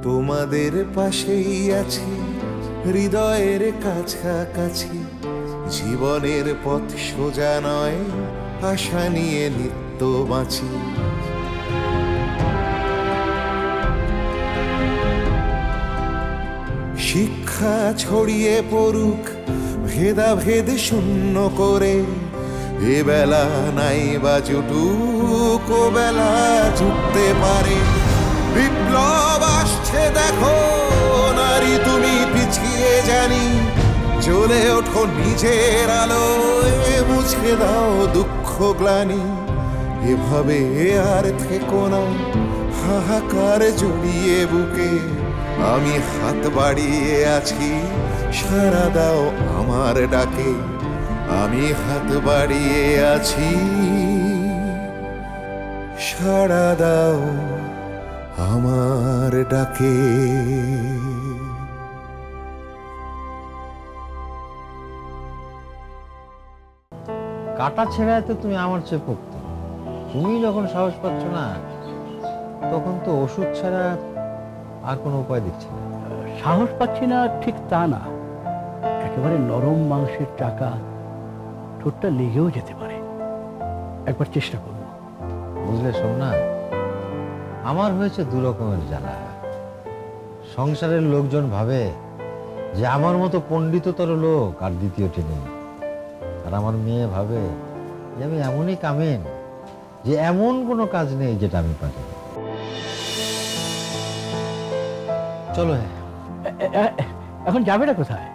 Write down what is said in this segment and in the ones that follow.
তোমাদের পাশেই আছি হৃদয়ের কাছাকাছি, জীবনের পথ সোজা নয়, আশা নিয়ে নিত্য বাঁচি। শিক্ষা ছড়িয়ে পড়ুক ভেদাভেদ শূন্য করে, এ বেলা নাই বা জুটুক ও বেলা জুটতে পারে। বিপ্লব আসছে দেখো নারী তুমি পিছিয়ে জানি, চলে ওঠো নিজের আলোয়, মুছে দাও দুঃখ গ্লানি। এভাবে আর থেকো না হাহাকার জড়িয়ে বুকে, আমি হাত বাড়িয়ে আছি সাড়া দাও আমার ডাকে। আমি হাত বাড়িয়ে আছি সাড়া দাও আমার ডাকে। কাটা ছেঁড়ায় তো তুমি আমার চেয়ে পোক্ত। তুমি যখন সাহস পাচ্ছ না, তখন তো ওষুধ ছাড়া আর কোনো উপায় দিচ্ছে না। সাহস পাচ্ছি না ঠিক তা না, একেবারে নরম মাংসের চাকা, ঠোঁটটা লেগেও যেতে পারে। একবার চেষ্টা করব। বুঝলে সোমনা, আমার হয়েছে দু রকমের জ্বালা। সংসারের লোকজন ভাবে যে আমার মতো পণ্ডিততর লোক আর দ্বিতীয়টি নেই, আর আমার মেয়ে ভাবে যে আমি এমনই কামেন যে এমন কোনো কাজ নেই যেটা আমি পারি। চলো, এখন যাবে না কোথায়?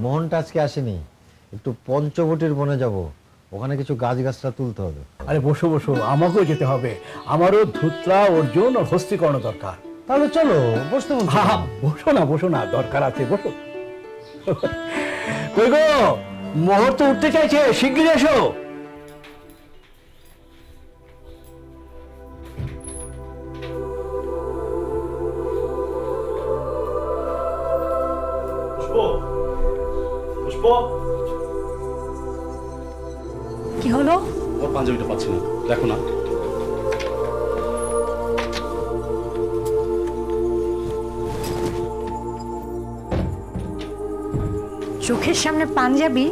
মোহনটা আজকে আসেনি, একটু পঞ্চবটির বনে যাব, ওখানে কিছু গাছগাছরা তুলতে হবে। আরে বসো বসো, আমাকেও যেতে হবে। আমারও ধুত্রা অর্জুন ও হস্তিকর্ণ দরকার। তাহলে চলো, বসতে বলছো। বসো না, দরকার আছে, বসো। কই গো, মোহর তো উঠতে চাইছে, শিগগিরই এসো। কি হলো? ওর পাঞ্জাবিটা পাচ্ছি না, দেখো না। চোখের সামনে পাঞ্জাবি,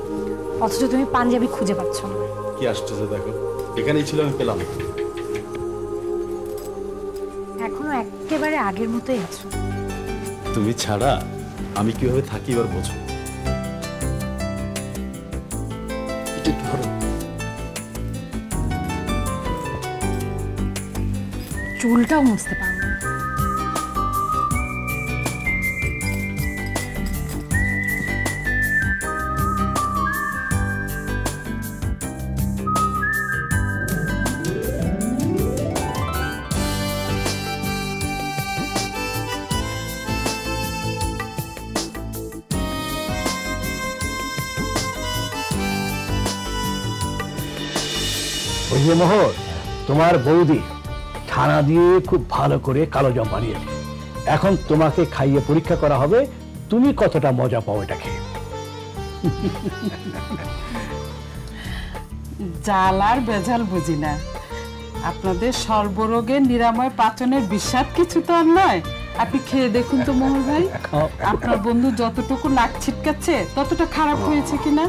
অথচ তুমি পাঞ্জাবি খুঁজে পাচ্ছ না। কি আসতেছে দেখো, এখানেই ছিল, আমি পেলাম। এখনো একেবারে আগের মতোই আছো। তুমি ছাড়া আমি কিভাবে থাকি এবার বোঝো। চুলটাও মুছতে পারো না। ওই যে মোহর, তোমার বৌদি ছানা দিয়ে খুব ভালো করে কালো জাম বানিয়েছে। এখন তোমাকে খাইয়ে পরীক্ষা করা হবে তুমি কতটা মজা পাও এটা খেয়ে। জাল আর বেজাল বুঝি না। আপনাদের সর্বরোগের নিরাময় পাচনের বিস্বাদ কিছু তো আর নয়। আপনি খেয়ে দেখুন তো মোহর ভাই, আপনার বন্ধু যতটুকু নাক ছিটকাচ্ছে ততটা খারাপ হয়েছে কিনা।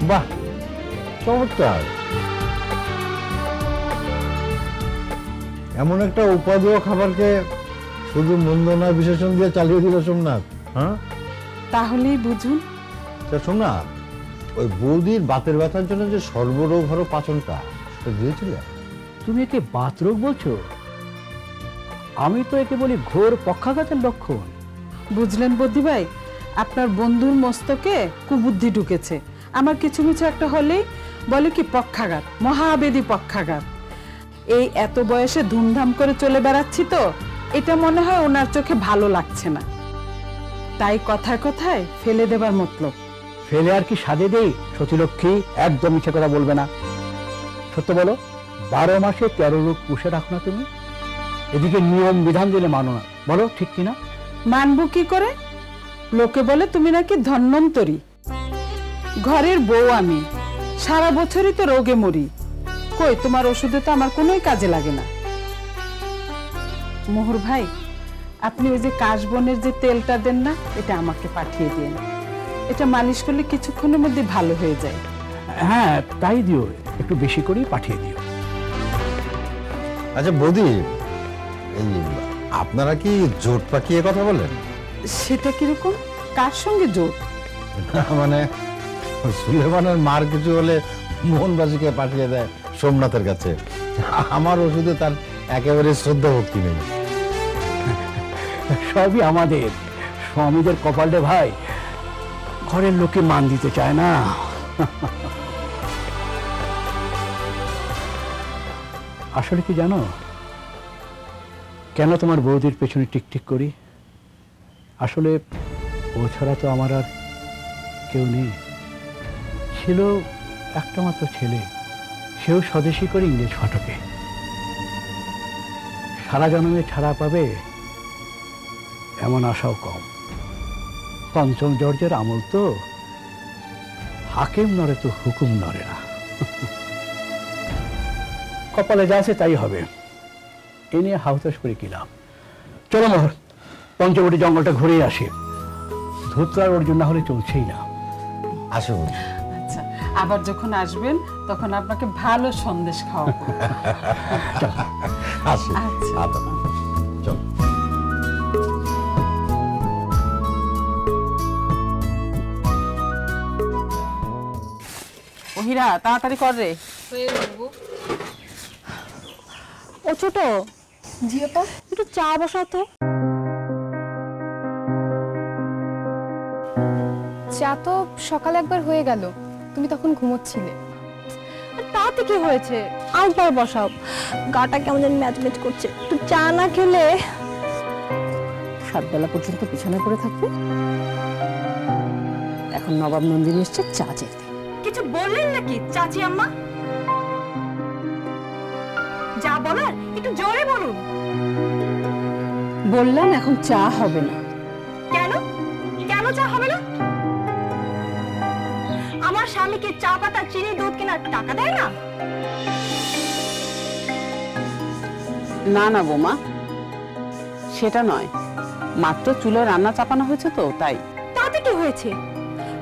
বাহ, চমৎকার! এমন একটা উপাদেয় খাবারকে শুধু মন্দ নয় বিশেষণ দিয়ে চালিয়ে দিল সোমনাথ। হ্যাঁ, তাহলেই বুঝুন। সোমনাথ, ওই বৌদির বাতের ব্যথার জন্য যে সর্বরোগ হরো পাচনটা দিয়েছিলে, তুমি একে বাতরোগ বলছো? আমি তো একে বলি ঘোর পক্ষাঘাতের লক্ষণ। বুঝলেন বদ্দি ভাই, আপনার বন্ধুর মস্তকে কুবুদ্ধি ঢুকেছে। আমার কিছু কিছু একটা হলেই বলে কি পক্ষাঘাত, মহাবেদী পক্ষাঘাত। এই এত বয়সে ধুমধাম করে চলে বেড়াচ্ছি তো এটা মনে হয় ওনার চোখে ভালো লাগছে না, তাই কথায় কথায় ফেলে দেবার মতলব। ফেলে আর কি সাজে দেই সতীলক্ষ্মী, একদম মিছে কথা বলবে না। সত্য বলো, 12 মাসে 13 রোগ পুষে রাখো না তুমি? এদিকে নিয়ম বিধান দিলে মানো না, বলো ঠিক কিনা? মানবো কি করে? লোকে বলে তুমি নাকি ধন্বন্তরী। ঘরের বউ আমি, সারা বছরই তো রোগে মরি। কই তোমার ওষুধে তো আমার কোনোই কাজে লাগে না। মোহর ভাই, আপনি ওই যে কাশবনের যে তেলটা দেন না, এটা আমাকে পাঠিয়ে দিন। এটা মালিশ করলে কিছুক্ষণের মধ্যে ভালো হয়ে যায়। হ্যাঁ তাই দিও, একটু বেশি করেই পাঠিয়ে দিও। আচ্ছা বৌদি, এই আপনারা কি জোট পাকিয়ে কথা বলেন? সেটা কিরকম? কার সঙ্গে জোট? মানে সুলেমানের মার কিছু হলে মোহনবাসীকে পাঠিয়ে দেয় সোমনাথের কাছে। আমার ওষুধে তার একেবারে শ্রদ্ধা ভক্তি নেই। সবই আমাদের স্বামীদের কপালে ভাই, ঘরের লোকে মান দিতে চায় না। আসলে কি জানো কেন তোমার বৌদির পেছনে টিকটিক করি? আসলে ও ছাড়া তো আমার আর কেউ নেই। ছিল একটা মাত্র ছেলে, সেও স্বদেশী করে ইংরেজ ফাটকে। সারা জন্মে ছাড়া পাবে এমন আশাও কম। পঞ্চম জর্জের আমল তো, হাকিম নড়ে তো হুকুম নড়ে না। কপালে যা আছে তাই হবে, এ নিয়ে হাউতাস করে কি লাভ? চলো মোহর, পঞ্চবটি জঙ্গলটা ঘুরে আসি। ধূর্ত আর ওর জন্য হলে চলছেই না। আসো। আচ্ছা, আবার যখন আসবেন তখন আপনাকে ভালো সন্দেশ খাওয়াবো। আসি। আচ্ছা। চল। ওহিরা, তাড়াতাড়ি কর রে। ও ছোট, জি আপা, একটু চা বসাও তো। চা তো সকালে একবার হয়ে গেল, তুমি তখন ঘুমোচ্ছিলে। তাতে কি হয়েছে, আরেকবার বসাও। গাটা কেমন যেন ম্যাচম্যাচ করছে, একটু চা না খেলে 7 বেলা পর্যন্ত পিছনে পড়ে থাকবে। এখন নবাব নন্দিনী এসছে চা চেতে। কিছু বললেন নাকি চাচি আম্মা? যা বলার একটু জোরে বলুন। বললাম এখন চা হবে না। কেন কেন চা হবে না? আমার স্বামীকে চা পাতা চিনি দুধ কেনার টাকা দেয় না? না না বোমা, সেটা নয়, মাত্র চুলো রান্না চাপানো হয়েছে তো তাই। তাতে কি হয়েছে?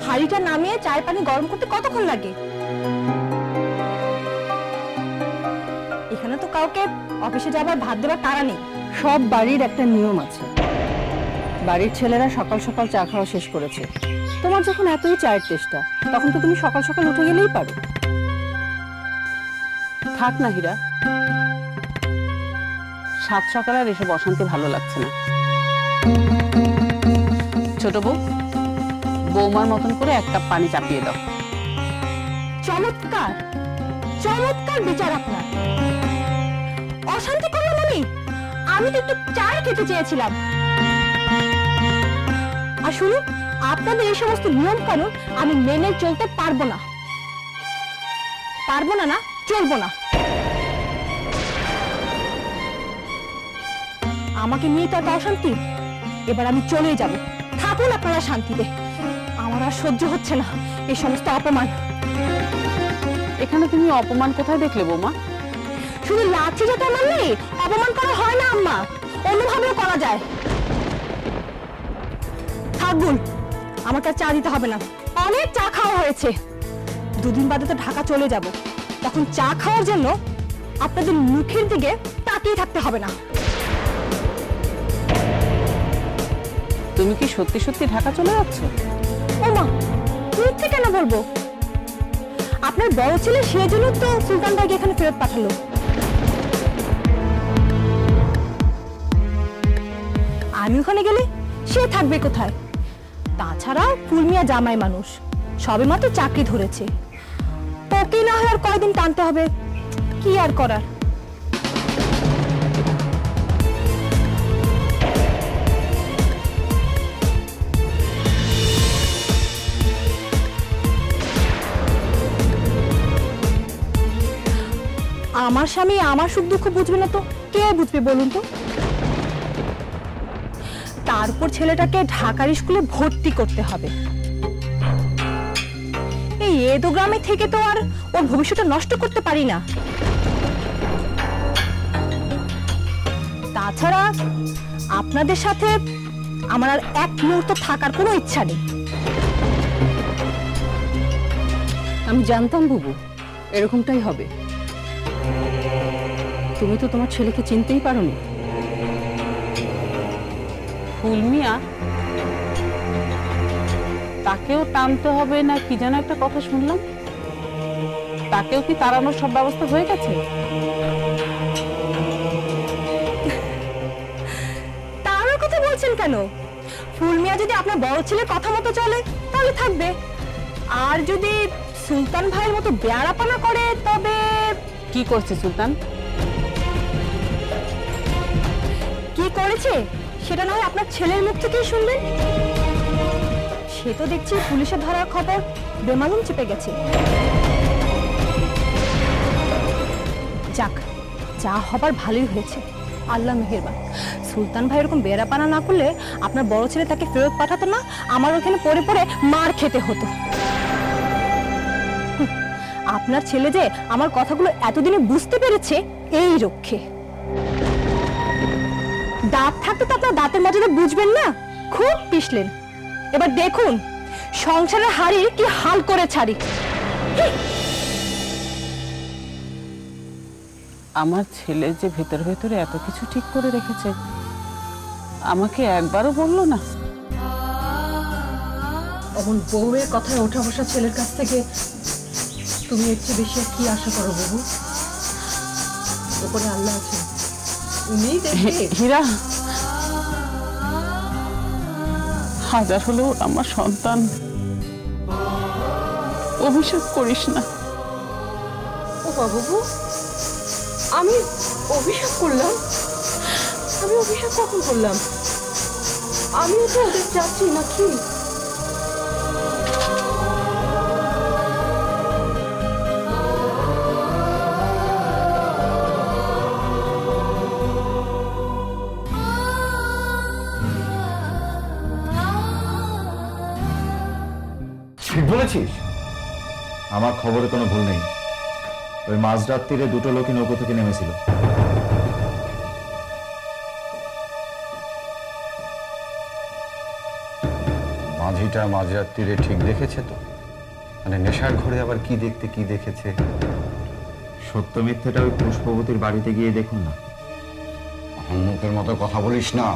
হাঁড়িটা নামিয়ে চায়ের পানি গরম করতে কতক্ষণ লাগে? এখানে তো কাউকে অফিসে যাবার ভাত দেবার তাড়া নেই। সব বাড়ির একটা নিয়ম আছে। বাড়ির ছেলেরা সকাল সকাল চা খাওয়া শেষ করেছে। তোমার যখন এতই চায়ের চেষ্টা, তখন তো তুমি সকাল সকাল উঠে গেলেই পারো। থাক না হীরা, সাত সকালে আর এসব অশান্তি ভালো লাগছে না। ছোট বউ, বৌমার মতন করে 1 কাপ পানি চাপিয়ে দাও। চমৎকার চমৎকার বিচার আপনার। অশান্তি করলাম আমি তো একটু চাই খেতে চেয়েছিলাম। আর শুনুন, আপনাদের এই সমস্ত নিয়ম কানুন আমি মেনে চলতে পারবো না। পারবো না, না চলবো না। আমাকে নিয়ে তো একটা অশান্তি, এবার আমি চলেই যাব। থাকুন আপনারা শান্তিতে, আমার আর সহ্য হচ্ছে না এই সমস্ত অপমান। এখানে তুমি অপমান কোথায় দেখলে বৌমা? শুধু লাঠি যাতে মারলে অপমান করা হয় না আম্মা, অন্যভাবেও করা যায়। থাকুন, আমাকে চা দিতে হবে না, অনেক চা খাওয়া হয়েছে। 2 দিন বাদে তো ঢাকা চলে যাব, তখন চা খাওয়ার জন্য আপনাদের মুখের দিকে তাকিয়ে থাকতে হবে না। তুমি কি সত্যি সত্যি ঢাকা চলে যাচ্ছ? ও মা, মিথ্যে কেন বলবো? আপনার বড় ছেলে সেজন্য তো সুলতান ভাইকে এখানে ফেরত পাঠালো। আমি ওখানে গেলে সে থাকবে কোথায়? তাছাড়া ফুলমিয়া জামাই মানুষ, সবে মাত্র চাকরি ধরেছে, ওকে না হয় আর কয়দিন টানতে হবে, কি আর করার। আমার স্বামী আমার সুখ দুঃখ বুঝবে না তো কে বুঝবে বলুন তো? তারপর ছেলেটাকে ঢাকার স্কুলে ভর্তি করতে হবে। এ তো গ্রামে থেকে তো আর ওর ভবিষ্যৎটা নষ্ট করতে পারি না। তাছাড়া আপনাদের সাথে আমার আর এক মুহূর্ত থাকার কোনো ইচ্ছা নেই। আমি জানতাম বুবু এরকমটাই হবে। তুমি তো তোমার ছেলেকে চিনতেই পারোনি। ফুলমিয়া, তাকেও টানতে হবে না কি যেন একটা কথা শুনলাম, তাকেও কি তাড়ানোর সব ব্যবস্থা হয়ে গেছে? তার কথা বলছেন কেন? ফুলমিয়া যদি আপনার বড় ছেলের কথা মতো চলে তাহলে থাকবে, আর যদি সুলতান ভাইয়ের মতো বেয়ারাপানা করে তবে। কি করছে সুলতান? কি করেছে সেটা না হয় আপনার ছেলের মুখ থেকেই শুনবেন। সে তো দেখছি পুলিশের ধরার খবর বেমালুম চেপে গেছে। যাক, যা হবার ভালোই হয়েছে, আল্লাহ মেহেরবান। সুলতান ভাই এরকম বেয়ারাপানা না করলে আপনার বড় ছেলে তাকে ফেরত পাঠাতো না, আমার ওখানে পড়ে পড়ে মার খেতে হতো। আপনার ছেলে যে আমার কথাগুলো এতদিনে বুঝতে পেরেছে এই রক্ষে। দাঁত থাকতে তো আপনার দাঁতের মর্যাদা বুঝবেন না, খুব পিষলেন। এবার দেখুন সংসারের হাড়ি কি হাল করে ছাড়ি। আমার ছেলে যে ভেতরে ভেতরে এত কিছু ঠিক করে রেখেছে, আমাকে একবারও বললো না। অমন বউয়ের কথায় ওঠা বসা ছেলের কাছ থেকে তুমি এর চেয়ে বেশি কি আশা করো বাবু? উপরে আল্লাহ আছে, উনিই দেখবে। হীরা, হাজার হলেও আমার সন্তান, অভিশাপ করিস না। ও বাবু, আমি অভিশাপ করলাম? আমি অভিশাপ কখন করলাম? আমিও তো ওদের চাচ্ছি নাকি? ঠিক বলেছিস, আমার খবরে কোনো ভুল নেই। ওই মাঝরাত তীরে দুটো লোকই নৌকো থেকে নেমেছিল। মাঝিটা মাঝরাত তীরে ঠিক দেখেছে তো? মানে নেশার ঘরে আবার কি দেখতে কি দেখেছে? সত্য মিথ্যেটা ওই পুষ্পবতীর বাড়িতে গিয়ে দেখুন না। অহংমুখের মতো কথা বলিস না।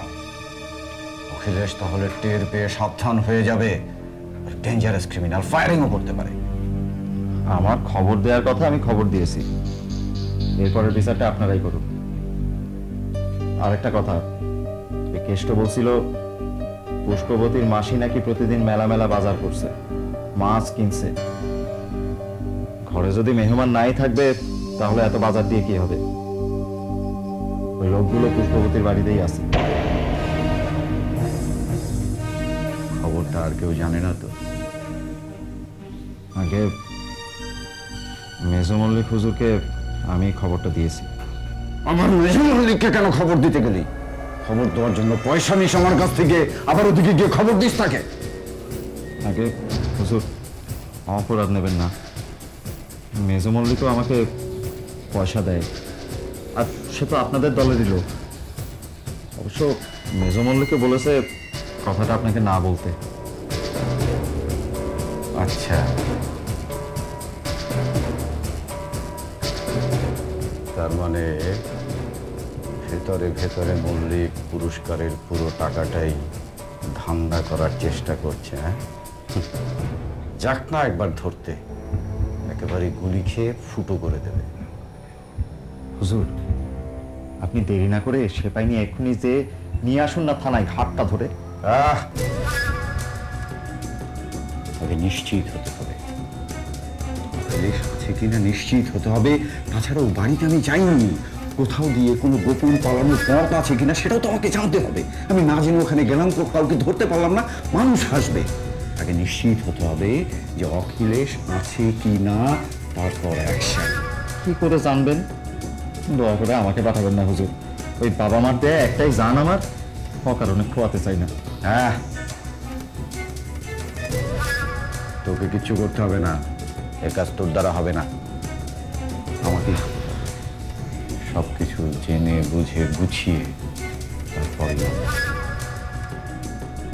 অখিলেশ তাহলে টের পেয়ে সাবধান হয়ে যাবে। ডেঞ্জারাস ক্রিমিনাল, ফায়ারিংও করতে পারে। আমার খবর দেওয়ার কথা আমি খবর দিয়েছি, এরপরের বিচারটা আপনারাই করুন। আরেকটা কথা, এই কেষ্ট বলছিল পুষ্পবতীর মাসি নাকি প্রতিদিন মেলা মেলা বাজার করছে, মাছ কিনছে। ঘরে যদি মেহমান নাই থাকবে তাহলে এত বাজার দিয়ে কি হবে? ওই লোকগুলো পুষ্পবতীর বাড়িতেই আছে। খবরটা আর কেউ জানে না তো? আগে মেজো মল্লিক হুজুরকে আমি খবরটা দিয়েছি। আমার মেজো মল্লিককে কেন খবর দিতে গেলি? খবর দেওয়ার জন্য পয়সা নিস আমার কাছ থেকে, আবার ওদিকে গিয়ে খবর দিস তাকে। আগে হুজুর অপরাধ নেবেন না, মেজো মল্লিকও আমাকে পয়সা দেয়, আর সে তো আপনাদের দলেরই লোক। অবশ্য মেজো মল্লিককে বলেছে কথাটা আপনাকে না বলতে। আচ্ছা, তার মানে ভেতরে ভেতরে মল্লিক পুরস্কারের পুরো টাকাটাই ধান্দা করার চেষ্টা করছে। হ্যাঁ, যাক না একবার ধরতে, একেবারে গুলি খেয়ে ফুটো করে দেবে। হুজুর, আপনি দেরি না করে সেপাই নিয়ে এক্ষুনি যে নিয়ে আসুন না থানায়, হাতটা ধরে। আগে নিশ্চিত হতে হবে, পুলিশ আছে কিনা নিশ্চিত হতে হবে। তাছাড়াও বাড়িতে আমি যাইনি, কোথাও দিয়ে কোনো গোপন পালানোর পথ আছে কিনা সেটাও তো আমাকে জানতে হবে। আমি না জেনে ওখানে গেলাম, কাউকে ধরতে পারলাম না, মানুষ হাসবে। আগে নিশ্চিত হতে হবে যে অখিলেশ আছে কি না, তারপর অ্যাকশন। কি করে জানবেন? দয়া করে আমাকে পাঠাবেন না হুজুর, ওই বাবা মার দেয় একটাই জান, আমার অকারণে খোয়াতে চাই না। হ্যাঁ, তোকে কিচ্ছু করতে হবে না, এ কাজ তোর দ্বারা হবে না, আমাকে সবকিছু জেনে বুঝে গুছিয়ে তারপরে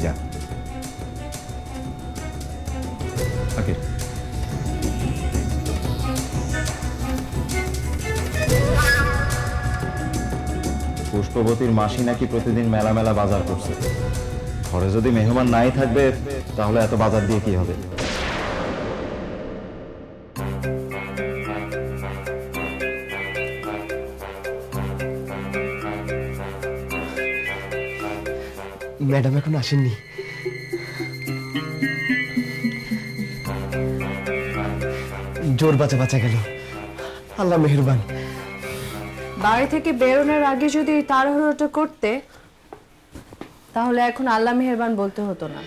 যা। ওকে। পুষ্পবতীর মাসি নাকি প্রতিদিন মেলা মেলা বাজার করছে। ঘরে যদি মেহমান নাই থাকবে তাহলে এত বাজার দিয়ে কি হবে? ম্যাডাম এখন আসেননি। জোর বাঁচা বাঁচা গেল, আল্লাহ মেহেরবান। বাড়ি থেকে বেরোনোর আগে যদি তাড়াহুড়োটা করতে তাহলে এখন আল্লাহ মেহেরবান বলতে হতো না।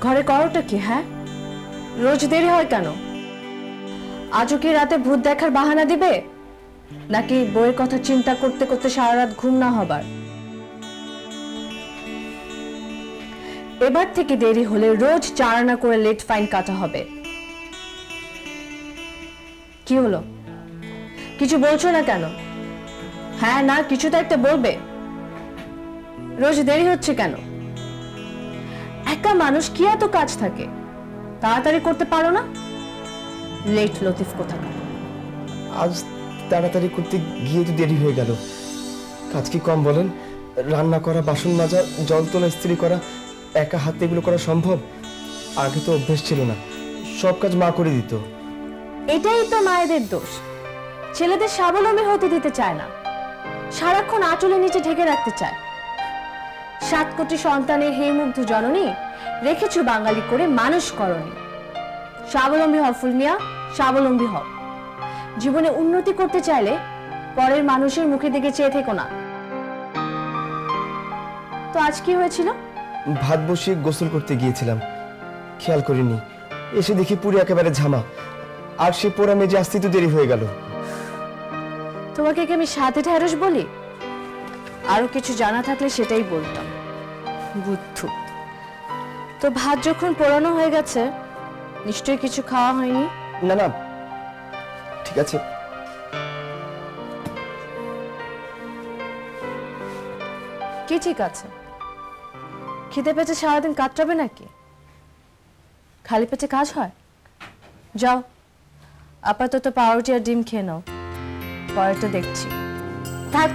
ঘরে করোটা কি? হ্যাঁ, রোজ দেরি হয় কেন? আজও কি রাতে ভূত দেখার বাহানা দিবে, নাকি বইয়ের কথা চিন্তা করতে করতে সারা রাত ঘুম না হবার? এবার থেকে দেরি হলে রোজ 4 আনা করে লেট ফাইন কাটা হবে। কি হলো, কিছু বলছো না কেন? হ্যাঁ না কিছু তো একটা বলবে। রোজ দেরি হচ্ছে কেন? একা মানুষ, কি এত কাজ থাকে, তাড়াতাড়ি করতে পারো না? লেট লতিফ কোথাকার। আজ তাড়াতাড়ি করতে গিয়ে তো দেরি হয়ে গেল। কাজ কি কম বলেন? রান্না করা, বাসন মাজা, জল তোলা, ইস্ত্রি করা, একা হাতে এগুলো করা সম্ভব? আগে তো অভ্যেস ছিল না, সব কাজ মা করে দিত। এটাই তো মায়েদের দোষ, ছেলেদের স্বাবলম্বী হতে দিতে চায় না, সারাক্ষণ আঁচলের নিচে ঢেকে রাখতে চায়। 7 কোটি সন্তানের হে মুগ্ধ জননী, রেখেছো বাঙালি করে মানুষ করনি। স্বাবলম্বী হও ফুলমিয়া, স্বাবলম্বী হও। জীবনে উন্নতি করতে চাইলে পরের মানুষের মুখে দিকে চেয়ে থেকো না। তো আজ কি হয়েছিল? ভাত বসিয়ে গোসল করতে গিয়েছিলাম, খেয়াল করিনি, এসে দেখি পুরো একেবারে ঝামা। আর সে পোড়া মেজে আসতে তো দেরি হয়ে গেল। তোমাকে কি আমি সাথে ঢেঁড়স বলি? আরো কিছু জানা থাকলে সেটাই বলতাম। বুদ্ধু তো। ভাত যখন পোড়ানো হয়ে গেছে নিশ্চয়ই কিছু খাওয়া হয়নি। না না ঠিক আছে। কি ঠিক আছে? খিদে পেটে সারাদিন কাটাবে নাকি? খালি পেটে কাজ হয়? যাও আপাতত পাউরুটি আর ডিম খেয়ে নাও, পরেরটা দেখছি। থাক,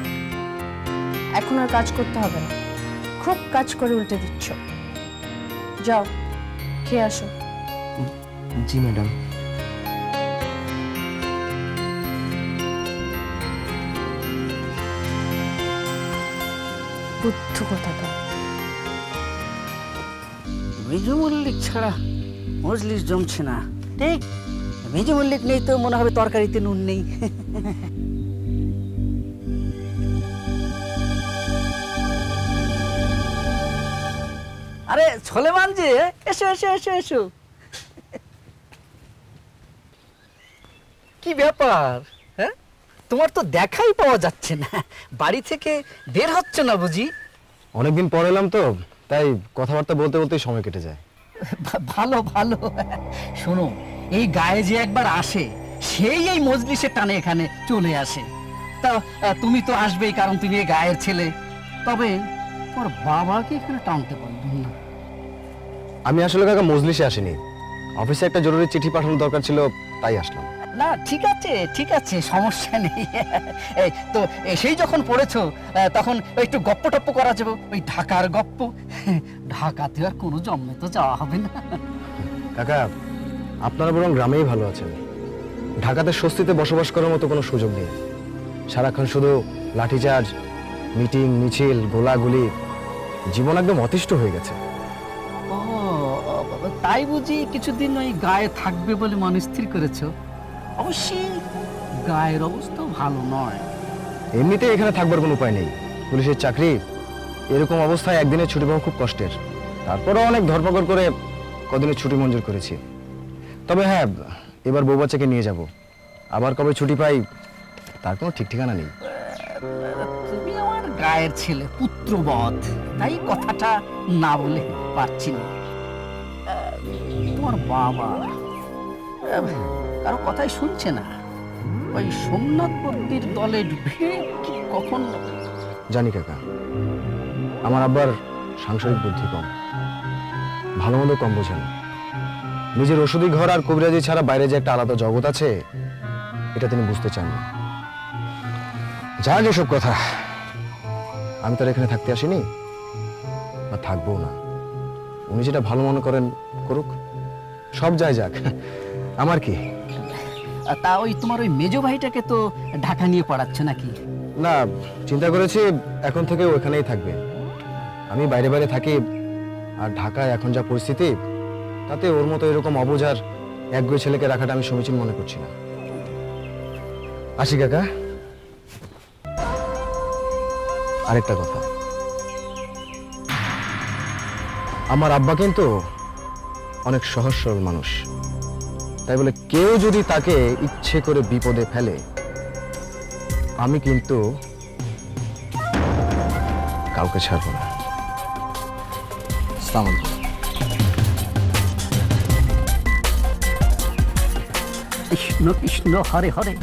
এখন আর কাজ করতে হবে না, খুব কাজ করে উল্টে দিচ্ছ। যাও খেয়ে আসো। জি ম্যাডাম। বুদ্ধ কোথাকার। মেজো মল্লিক ছাড়া মজলিস জমছে না। ঠিক, মেজো মল্লিক নেই তো মনে হবে তরকারিতে নুন নেই। আরে সোলেমান যে, এসো এসো এসো এসো। কি ব্যাপার? হ্যাঁ, তোমার তো দেখাই পাওয়া যাচ্ছে না, বাড়ি থেকে বের হচ্ছে না বুঝি? অনেকদিন পর এলাম তো, তাই কথাবার্তা বলতে বলতেই সময় কেটে যায়। ভালো ভালো। শোনো, এই গায়ে যে একবার আসে সেই এই মজলিসের টানে এখানে চলে আসে। তা তুমি তো আসবেই, কারণ তুমি এই গায়ের ছেলে। তবে তোমার বাবাকে এখানে টানতে পারলাম না। আমি আসলে কাকা মজলিসে আসিনি, অফিসে একটা জরুরি চিঠি পাঠানোর দরকার ছিল, তাই আসলাম। না ঠিক আছে ঠিক আছে, সমস্যা নেই। এই তো এসেই যখন পড়েছো তখন একটু গপ্প টপ্প করা যাবে, ওই ঢাকার গপ্প। ঢাকাতে আর কোনো জন্মে তো যাওয়া হবে না। কাকা আপনারা বরং গ্রামেই ভালো আছেন, ঢাকাতে স্বস্তিতে বসবাস করার মতো কোনো সুযোগ নেই। সারাক্ষণ শুধু লাঠিচার্জ, মিটিং, মিছিল, গোলাগুলি, জীবন একদম অতিষ্ঠ হয়ে গেছে। ও তাই বুঝি কিছুদিন ওই গায়ে থাকবে বলে মন স্থির করেছো? অবশ্যই গায়ের অবস্থা ভালো নয়। এমনিতে এখানে থাকবার কোনো উপায় নেই, পুলিশের চাকরি, এরকম অবস্থায় একদিনের ছুটি পাওয়া খুব কষ্টের। তারপরেও অনেক ধরপাকড় করে কদিনের ছুটি মঞ্জুর করেছি। তবে হ্যাঁ, এবার বউ বাচ্চাকে নিয়ে যাব, আবার কবে ছুটি পাই তার কোনো ঠিক ঠিকানা নেই। তুমি আমার গায়ের ছেলে, পুত্রবধ, তাই কথাটা না বলে পারছি না। তোমার বাবা কারো কথাই শুনছে না, ওই সোমনাথ বর্দির দলে ঢুকে কি কখন। জানি কাকা, আমার আব্বার সাংসারিক বুদ্ধি কম, ভালো মন্দ কম বোঝেন। নিজের ওষুধি ঘর আর কবিরাজি ছাড়া বাইরে যে একটা আলাদা জগৎ আছে এটা তিনি বুঝতে চান না। যাক এসব কথা, আমি তো এখানে থাকতে আসিনি, বা থাকবো না। উনি যেটা ভালো মনে করেন করুক, সব যায় যাক, আমার কি। তা ওই তোমার ওই মেজো ভাইটাকে তো ঢাকা নিয়ে পড়াচ্ছ নাকি? না, চিন্তা করেছি এখন থেকে ওখানেই থাকবে। আমি বাইরে বাইরে থাকি, আর ঢাকায় এখন যা পরিস্থিতি, তাতে ওর মতো এরকম অবুঝার একগুয়ে ছেলেকে রাখাটা আমি সমীচীন মনে করছি না। আসি কাকা। আরেকটা কথা, আমার আব্বা কিন্তু অনেক সহজ সরল মানুষ, তাই বলে কেউ যদি তাকে ইচ্ছে করে বিপদে ফেলে, আমি কিন্তু কাউকে ছাড়বো না। আসসালামু আলাইকুম। কৃষ্ণ কৃষ্ণ হরে হরে।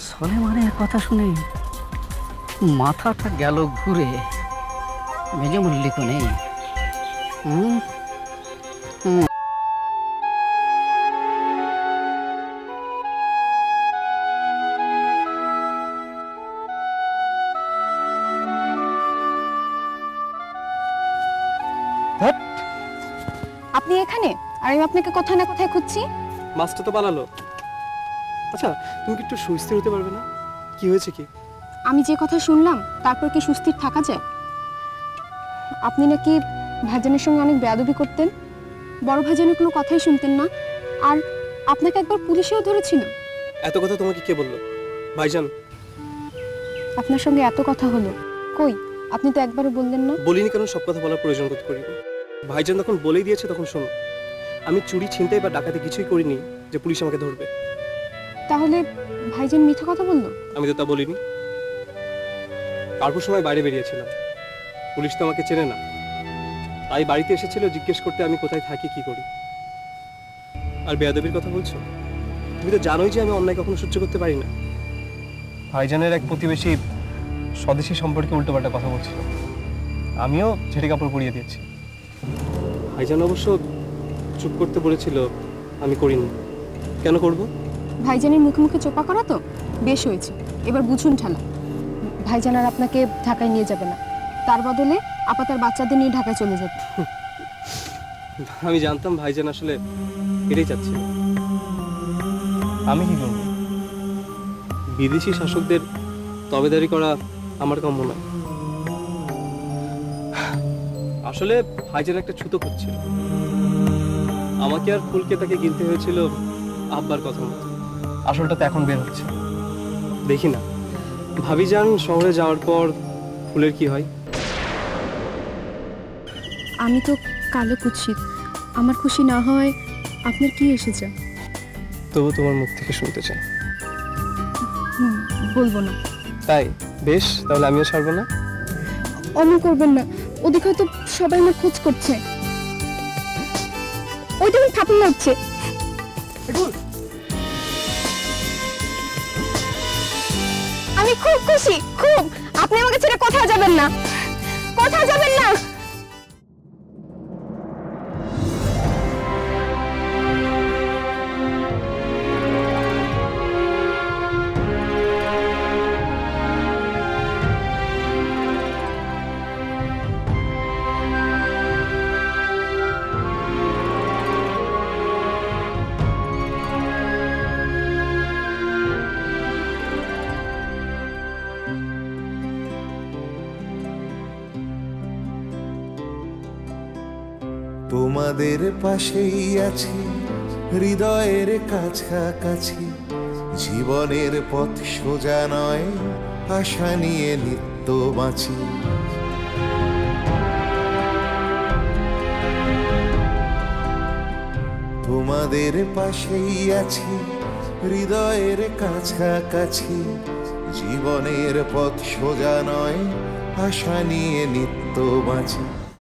সলেমানের কথা শুনে মাথাটা গেল ঘুরে। মেজ মল্লিক নেই। আপনি এখানে, আর আমি আপনাকে কোথায় না কোথায় খুঁজছি। মাছটা তো পালালো। আচ্ছা, তুমি কি একটু সুস্থির হতে পারবে না? কি হয়েছে কি? আমি যে কথা শুনলাম তারপর কি সুস্থির থাকা যায়? আপনি নাকি ভাইজানের সঙ্গে অনেক বেয়াদবি করতেন, বড় ভাইজানের কোনো কথাই শুনতেন না, আর আপনাকে একবার পুলিশেও ধরেছিল। এত কথা তোমাকে কে বললো? ভাইজান। আপনার সঙ্গে এত কথা হলো, কই আপনি তো একবারও বললেন না। বলিনি কারণ সব কথা বলার প্রয়োজন বোধ করিনি। ভাইজান তখন বলেই দিয়েছে, তখন শোনো। আমি চুরি, ছিনতাই বা ডাকাতি কিছুই করিনি যে পুলিশ আমাকে ধরবে। তাহলে ভাইজান মিথ্যা কথা বললো? আমি তো তা বলিনি। কার্পুর সময় বাইরে বেরিয়েছিলাম, পুলিশ তো আমাকে চেনে না, তাই বাড়িতে এসেছিল জিজ্ঞেস করতে আমি কোথায় থাকি, কি করি। আর বেয়াদবির কথা বলছো? তুমি তো জানোই যে আমি অন্যায় কখনো সহ্য করতে পারি না। ভাইজানের এক প্রতিবেশী স্বদেশী সম্পর্কে উল্টোপাল্টা কথা বলছিল, আমিও ছেড়ে কাপড় পরিয়ে দিয়েছি। ভাইজান অবশ্য চুপ করতে বলেছিল, আমি করিনি। কেন করব? ভাইজানের মুখে মুখে চোপা করা তো বেশ হয়েছে, এবার বুঝুন ঠালা। ভাইজান আর আপনাকে ঢাকায় নিয়ে যাবে না, তার বদলে আপা তার বাচ্চাদের নিয়ে ঢাকায় চলে যাবে। আমি জানতাম ভাইজান আসলে এটাই চাচ্ছিল। আমি কি করব? বিদেশি শাসকদের তবেদারি করা আমার কাম্য নয়। আসলে ভাইজান একটা ছুতো করছিল, আমাকে আর ফুলকে তাকে গিলতে হয়েছিল আব্বার কথা মতো। আসলটা তো এখন বের হচ্ছে, দেখি না। ভাবি যান শহরে যাওয়ার পর ফুলের কি হয়। আমি তো কালো কুৎসিত, আমার খুশি না হয় আপনার কি এসেছে? তবু তোমার মুখ থেকে শুনতে চাই। বলবো না। তাই বেশ, তাহলে আমিও ছাড়বো না। অমন করবেন না, ওদিকে হয়তো সবাই আমার খোঁজ করছে। ওইটা আমি থাপড় মারছে। আমি খুব খুশি, খুব। আপনি আমাকে ছেড়ে কোথাও যাবেন না, কোথাও যাবেন না। তোমাদের পাশেই আছি, হৃদয়ের কাছাকাছি। জীবনের পথ সোজা নয়, আশা নিয়ে নিত্য বাঁচি। তোমাদের পাশেই আছি, হৃদয়ের কাছাকাছি। জীবনের পথ সোজা নয়, আশা নিয়ে নিত্য বাঁচি।